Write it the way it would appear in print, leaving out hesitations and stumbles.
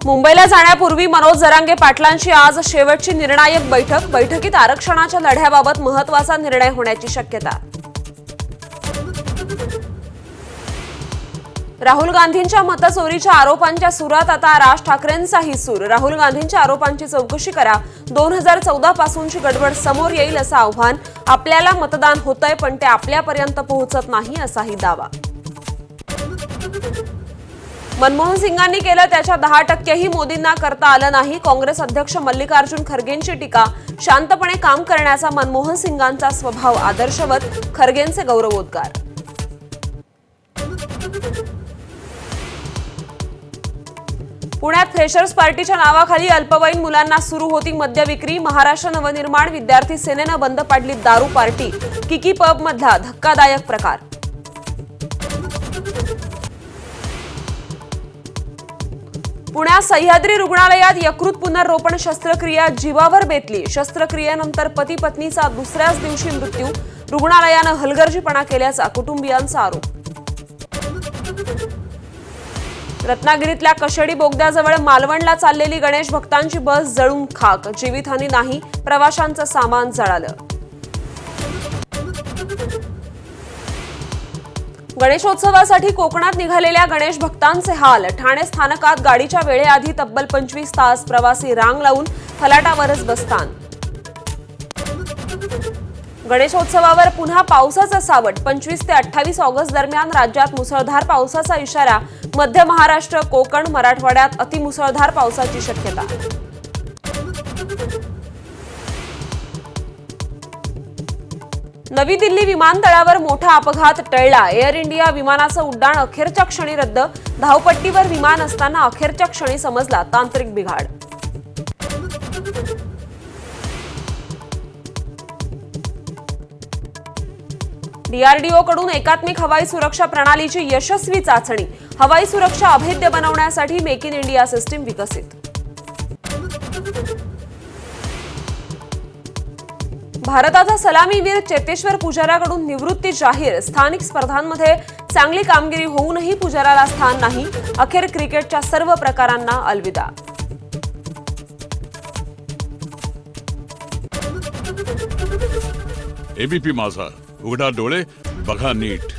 मुंबईला जाण्यापूर्वी मनोज जरांगे पाटलांची आज शेवटची निर्णायक बैठकीत आरक्षणाच्या लढ्याबाबत महत्त्वाचा निर्णय होण्याची शक्यता। राहुल गांधींच्या मतचोरीच्या आरोपांच्या सुरात आता राज ठाकरेंचाही सूर। राहुल गांधींच्या आरोपांची चौकशी करा, 2014 पासूनची गडबड समोर येईल असं आव्हान। आपल्याला मतदान होतंय पण ते आपल्यापर्यंत पोहोचत नाही असाही दावा। मनमोहन सिंगांनी केलं त्याच्या 10%ही मोदींना करता आलं नाही। काँग्रेस अध्यक्ष मल्लिकार्जुन खरगेंची टीका। शांतपणे काम करण्याचा मनमोहन सिंगांचा स्वभाव आदर्शवत, खरगेंचे गौरवोद्गार। पुण्यात फ्रेशर्स पार्टीच्या नावाखाली अल्पवयीन मुलांना सुरू होती मद्य विक्री। महाराष्ट्र नवनिर्माण विद्यार्थी सेनेनं बंद पाडली दारू पार्टी। किकी पब मधला धक्कादायक प्रकार। पुण्यात सह्याद्री रुग्णालयात यकृत पुनर्रोपण शस्त्रक्रिया जीवावर बेतली। शस्त्रक्रियेनंतर पती पत्नीचा दुसऱ्याच दिवशी मृत्यू। रुग्णालयानं हलगर्जीपणा केल्याचा कुटुंबियांचा आरोप। रत्नागिरीतल्या कशेडी बोगद्याजवळ मालवणला चाललेली गणेश भक्तांची बस जळून खाक। जीवितहानी नाही, प्रवाशांचं सामान जळालं। गणेशोत्सवासाठी कोकणात निघालेल्या गणेश भक्तांचे हाल। ठाणे स्थानकात गाडीच्या वेळेआधी तब्बल 25 तास प्रवासी रांग लावून फलाटावरच बसतान। गणेशोत्सवावर पुन्हा पावसाचं सावट। 25 ते 28 ऑगस्ट दरम्यान राज्यात मुसळधार पावसाचा इशारा। मध्य महाराष्ट्र, कोकण, मराठवाड्यात अतिमुसळधार पावसाची शक्यता। नवी दिल्ली विमानतळावर मोठा अपघात टळला। एअर इंडिया विमानाचं उड्डाण अखेरच्या क्षणी रद्द। धावपट्टीवर विमान असताना अखेरच्या क्षणी समजला तांत्रिक बिघाड। डीआरडीओ कडून एकात्मिक हवाई सुरक्षा प्रणालीची यशस्वी चाचणी। हवाई सुरक्षा अभेद्य बनवण्यासाठी मेक इन इंडिया सिस्टीम विकसित। भारताचा सलामीवीर चेतेश्वर पुजाराकडून निवृत्ती जाहीर। स्थानिक स्पर्धांमध्ये चांगली कामगिरी होऊनही पुजाराला स्थान नाही। अखेर क्रिकेटच्या सर्व प्रकारांना अलविदा। एबीपी माझा, उघडा डोळे बघा नीट।